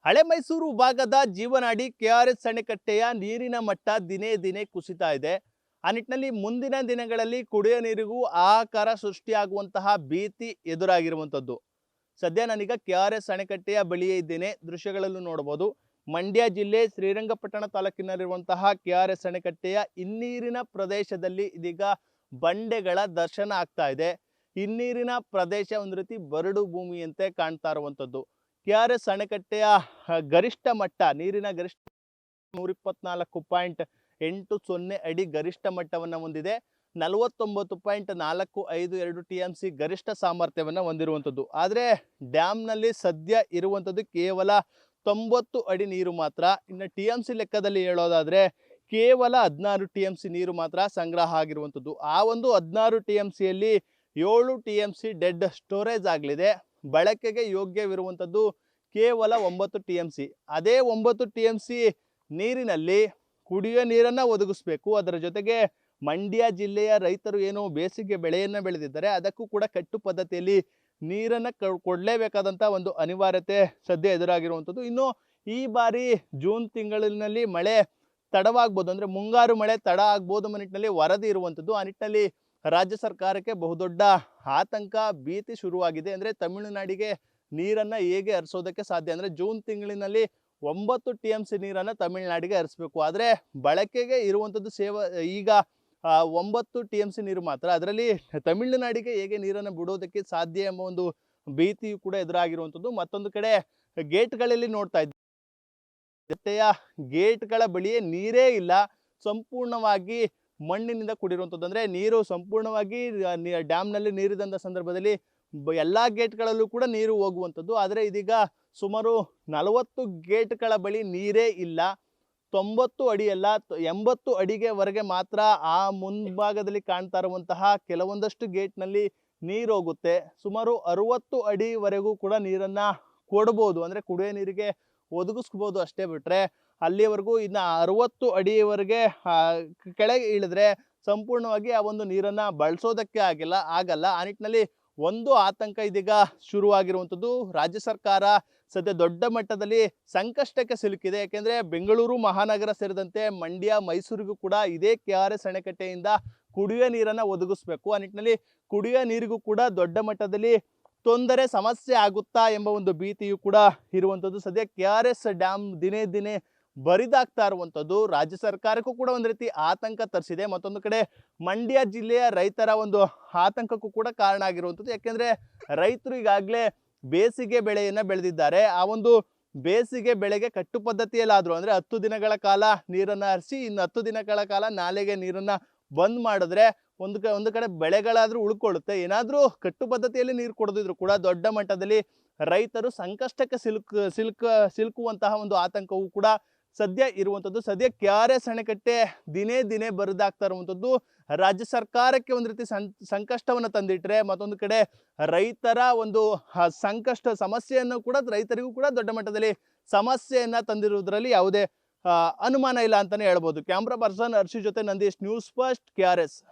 ಹಳೆ ಮೈಸೂರು ಭಾಗದ ಜೀವನಾಡಿ ಕೆಆರ್ಎಸ್ ಅಣೆಕಟ್ಟೆಯ ನೀರಿನ ಮಟ್ಟ ದಿನೇ ದಿನೇ ಕುಸಿತಾ ಇದೆ. ಆ ನಿಟ್ಟಿನಲ್ಲಿ ಮುಂದಿನ ದಿನಗಳಲ್ಲಿ ಕುಡಿಯೋ ನೀರಿಗೂ ಹಾಹಾಕಾರ ಸೃಷ್ಟಿಯಾಗುವಂತಹ ಭೀತಿ ಎದುರಾಗಿರುವಂಥದ್ದು. ಸದ್ಯ ನಾನೀಗ ಕೆಆರ್ಎಸ್ ಅಣೆಕಟ್ಟೆಯ ಬಳಿಯೇ ಇದ್ದೇನೆ. ದೃಶ್ಯಗಳಲ್ಲೂ ನೋಡಬಹುದು. ಮಂಡ್ಯ ಜಿಲ್ಲೆ ಶ್ರೀರಂಗಪಟ್ಟಣ ತಾಲೂಕಿನಲ್ಲಿರುವಂತಹ ಕೆಆರ್ಎಸ್ ಅಣೆಕಟ್ಟೆಯ ಹಿನ್ನೀರಿನ ಪ್ರದೇಶದಲ್ಲಿ ಇದೀಗ ಬಂಡೆಗಳ ದರ್ಶನ ಆಗ್ತಾ ಇದೆ. ಹಿನ್ನೀರಿನ ಪ್ರದೇಶ ಒಂದು ರೀತಿ ಬರಡು ಭೂಮಿಯಂತೆ ಕಾಣ್ತಾ ಇರುವಂಥದ್ದು. ಕೆಆರ್ಎಸ್ ಅಣೆಕಟ್ಟೆಯ ಗರಿಷ್ಠ ಮಟ್ಟ, ನೀರಿನ ಗರಿಷ್ಠ 124.80 ಅಡಿ ಗರಿಷ್ಠ ಮಟ್ಟವನ್ನು ಹೊಂದಿದೆ. 49.452 TMC ಗರಿಷ್ಠ ಸಾಮರ್ಥ್ಯವನ್ನು ಹೊಂದಿರುವಂಥದ್ದು. ಆದರೆ ಡ್ಯಾಮ್ನಲ್ಲಿ ಸದ್ಯ ಇರುವಂಥದ್ದು ಕೇವಲ 90 ಅಡಿ ನೀರು ಮಾತ್ರ. ಇನ್ನು TMC ಲೆಕ್ಕದಲ್ಲಿ ಹೇಳೋದಾದರೆ ಕೇವಲ 16 TMC ನೀರು ಮಾತ್ರ ಸಂಗ್ರಹ ಆಗಿರುವಂಥದ್ದು. ಆ ಒಂದು 16 TMCಯಲ್ಲಿ 7 TMC ಡೆಡ್ ಸ್ಟೋರೇಜ್ ಆಗಲಿದೆ. ಬಳಕೆಗೆ ಯೋಗ್ಯವಿರುವಂಥದ್ದು ಕೇವಲ 9 TMC. ಅದೇ 9 TMC ನೀರಿನಲ್ಲಿ ಕುಡಿಯೋ ನೀರನ್ನು ಒದಗಿಸ್ಬೇಕು. ಅದರ ಜೊತೆಗೆ ಮಂಡ್ಯ ಜಿಲ್ಲೆಯ ರೈತರು ಏನು ಬೇಸಿಗೆ ಬೆಳೆಯನ್ನು ಬೆಳೆದಿದ್ದಾರೆ ಅದಕ್ಕೂ ಕೂಡ ಕಟ್ಟು ಪದ್ಧತಿಯಲ್ಲಿ ನೀರನ್ನು ಕೊಡಲೇಬೇಕಾದಂಥ ಒಂದು ಅನಿವಾರ್ಯತೆ ಸದ್ಯ ಎದುರಾಗಿರುವಂಥದ್ದು. ಇನ್ನು ಈ ಬಾರಿ ಜೂನ್ ತಿಂಗಳಿನಲ್ಲಿ ಮಳೆ ತಡವಾಗ್ಬೋದು, ಅಂದರೆ ಮುಂಗಾರು ಮಳೆ ತಡ ಆಗ್ಬೋದು ಅನ್ನೋ ನಿಟ್ಟಿನಲ್ಲಿ ವರದಿ ಇರುವಂಥದ್ದು. ಆ ನಿಟ್ಟಿನಲ್ಲಿ ರಾಜ್ಯ ಸರ್ಕಾರಕ್ಕೆ ಬಹುದೊಡ್ಡ ಆತಂಕ, ಭೀತಿ ಶುರುವಾಗಿದೆ. ಅಂದರೆ ತಮಿಳುನಾಡಿಗೆ ನೀರನ್ನು ಹೇಗೆ ಹರಿಸೋದಕ್ಕೆ ಸಾಧ್ಯ? ಅಂದರೆ ಜೂನ್ ತಿಂಗಳಿನಲ್ಲಿ 9 TMC ನೀರನ್ನು ತಮಿಳುನಾಡಿಗೆ ಹರಿಸಬೇಕು. ಆದರೆ ಬಳಕೆಗೆ ಇರುವಂಥದ್ದು ಈಗ 9 TMC ನೀರು ಮಾತ್ರ. ಅದರಲ್ಲಿ ತಮಿಳುನಾಡಿಗೆ ಹೇಗೆ ನೀರನ್ನು ಬಿಡೋದಕ್ಕೆ ಸಾಧ್ಯ ಎಂಬ ಒಂದು ಭೀತಿಯು ಕೂಡ ಎದುರಾಗಿರುವಂಥದ್ದು. ಮತ್ತೊಂದು ಕಡೆ ಗೇಟ್ಗಳಲ್ಲಿ ನೋಡ್ತಾ ಇದ್ದೀವಿ, ಗೇಟ್ಗಳ ಬಳಿಯೇ ನೀರೇ ಇಲ್ಲ. ಸಂಪೂರ್ಣವಾಗಿ ಮಣ್ಣಿನಿಂದ ಕೂಡಿರುವಂಥದ್ದು. ಅಂದರೆ ನೀರು ಸಂಪೂರ್ಣವಾಗಿ ಡ್ಯಾಮ್ನಲ್ಲಿ ನೀರಿದಂಥ ಸಂದರ್ಭದಲ್ಲಿ ಎಲ್ಲ ಗೇಟ್ಗಳಲ್ಲೂ ಕೂಡ ನೀರು ಹೋಗುವಂಥದ್ದು. ಆದರೆ ಇದೀಗ ಸುಮಾರು 40 ಗೇಟ್ಗಳ ಬಳಿ ನೀರೇ ಇಲ್ಲ. 90 ಅಡಿ ಅಲ್ಲ, 80 ಅಡಿಗೆವರೆಗೆ ಮಾತ್ರ ಆ ಮುಂಭಾಗದಲ್ಲಿ ಕಾಣ್ತಾ ಇರುವಂತಹ ಕೆಲವೊಂದಷ್ಟು ಗೇಟ್ನಲ್ಲಿ ನೀರು ಹೋಗುತ್ತೆ. ಸುಮಾರು 60 ಅಡಿವರೆಗೂ ಕೂಡ ನೀರನ್ನು ಕೊಡ್ಬೋದು, ಅಂದರೆ ಕುಡಿಯೋ ನೀರಿಗೆ ಒದಗಿಸ್ಬೋದು. ಅಷ್ಟೇ ಬಿಟ್ಟರೆ ಅಲ್ಲಿವರೆಗೂ ಇನ್ನು 60 ಅಡಿಯವರೆಗೆ ಕೆಳಗೆ ಇಳಿದ್ರೆ ಸಂಪೂರ್ಣವಾಗಿ ಆ ಒಂದು ನೀರನ್ನು ಬಳಸೋದಕ್ಕೆ ಆಗಲ್ಲ. ಆ ನಿಟ್ಟಿನಲ್ಲಿ ಒಂದು ಆತಂಕ ಇದೀಗ ಶುರುವಾಗಿರುವಂಥದ್ದು. ರಾಜ್ಯ ಸರ್ಕಾರ ಸದ್ಯ ದೊಡ್ಡ ಮಟ್ಟದಲ್ಲಿ ಸಂಕಷ್ಟಕ್ಕೆ ಸಿಲುಕಿದೆ. ಯಾಕೆಂದರೆ ಬೆಂಗಳೂರು ಮಹಾನಗರ ಸೇರಿದಂತೆ ಮಂಡ್ಯ, ಮೈಸೂರಿಗೂ ಕೂಡ ಇದೇ ಕೆಆರ್ಎಸ್ ಅಣೆಕಟ್ಟೆಯಿಂದ ಕುಡಿಯೋ ನೀರನ್ನು ಒದಗಿಸ್ಬೇಕು. ಆ ನಿಟ್ಟಿನಲ್ಲಿ ಕುಡಿಯೋ ನೀರಿಗೂ ಕೂಡ ದೊಡ್ಡ ಮಟ್ಟದಲ್ಲಿ ತೊಂದರೆ, ಸಮಸ್ಯೆ ಆಗುತ್ತಾ ಎಂಬ ಒಂದು ಭೀತಿಯು ಕೂಡ ಇರುವಂಥದ್ದು. ಸದ್ಯ ಕೆಆರ್ಎಸ್ ಡ್ಯಾಮ್ ದಿನೇ ದಿನೇ ಬರಿದಾಗ್ತಾ ಇರುವಂಥದ್ದು ರಾಜ್ಯ ಸರ್ಕಾರಕ್ಕೂ ಕೂಡ ಒಂದು ರೀತಿ ಆತಂಕ ತರಿಸಿದೆ. ಮತ್ತೊಂದು ಕಡೆ ಮಂಡ್ಯ ಜಿಲ್ಲೆಯ ರೈತರ ಒಂದು ಆತಂಕಕ್ಕೂ ಕೂಡ ಕಾರಣ ಆಗಿರುವಂಥದ್ದು. ಯಾಕೆಂದರೆ ರೈತರು ಈಗಾಗಲೇ ಬೇಸಿಗೆ ಬೆಳೆಯನ್ನು ಬೆಳೆದಿದ್ದಾರೆ. ಆ ಒಂದು ಬೇಸಿಗೆ ಬೆಳೆಗೆ ಕಟ್ಟು ಪದ್ಧತಿಯಲ್ಲಾದರೂ, ಅಂದರೆ 10 ದಿನಗಳ ಕಾಲ ನೀರನ್ನು ಹರಿಸಿ ಇನ್ನು 10 ದಿನಗಳ ಕಾಲ ನಾಲೆಗೆ ನೀರನ್ನು ಬಂದ್ ಮಾಡಿದ್ರೆ ಒಂದು ಕಡೆ ಬೆಳೆಗಳಾದರೂ ಉಳ್ಕೊಳ್ಳುತ್ತೆ. ಏನಾದರೂ ಕಟ್ಟು ಪದ್ಧತಿಯಲ್ಲಿ ನೀರು ಕೊಡದಿದ್ರು ಕೂಡ ದೊಡ್ಡ ಮಟ್ಟದಲ್ಲಿ ರೈತರು ಸಂಕಷ್ಟಕ್ಕೆ ಸಿಲುಕುವಂತಹ ಒಂದು ಆತಂಕವೂ ಕೂಡ ಸದ್ಯ ಇರುವಂಥದ್ದು. ಸದ್ಯ ಕೆಆರ್ಎಸ್ ಅಣೆಕಟ್ಟೆ ದಿನೇ ದಿನೇ ಬರಿದಾಗ್ತಾ ಇರುವಂಥದ್ದು ರಾಜ್ಯ ಸರ್ಕಾರಕ್ಕೆ ಒಂದು ರೀತಿ ಸಂಕಷ್ಟವನ್ನು ತಂದಿಟ್ರೆ, ಮತ್ತೊಂದು ಕಡೆ ರೈತರ ಒಂದು ಸಮಸ್ಯೆಯನ್ನು ಕೂಡ ರೈತರಿಗೂ ಕೂಡ ದೊಡ್ಡ ಮಟ್ಟದಲ್ಲಿ ಸಮಸ್ಯೆಯನ್ನು ತಂದಿರುವುದರಲ್ಲಿ ಯಾವುದೇ ಅನುಮಾನ ಇಲ್ಲ ಅಂತಾನೆ ಹೇಳ್ಬೋದು. ಕ್ಯಾಮ್ರಾ ಪರ್ಸನ್ ಹರ್ಷಿ ಜೊತೆ ನಂದೀಶ್, ನ್ಯೂಸ್ ಫಸ್ಟ್, ಕೆಆರ್ಎಸ್.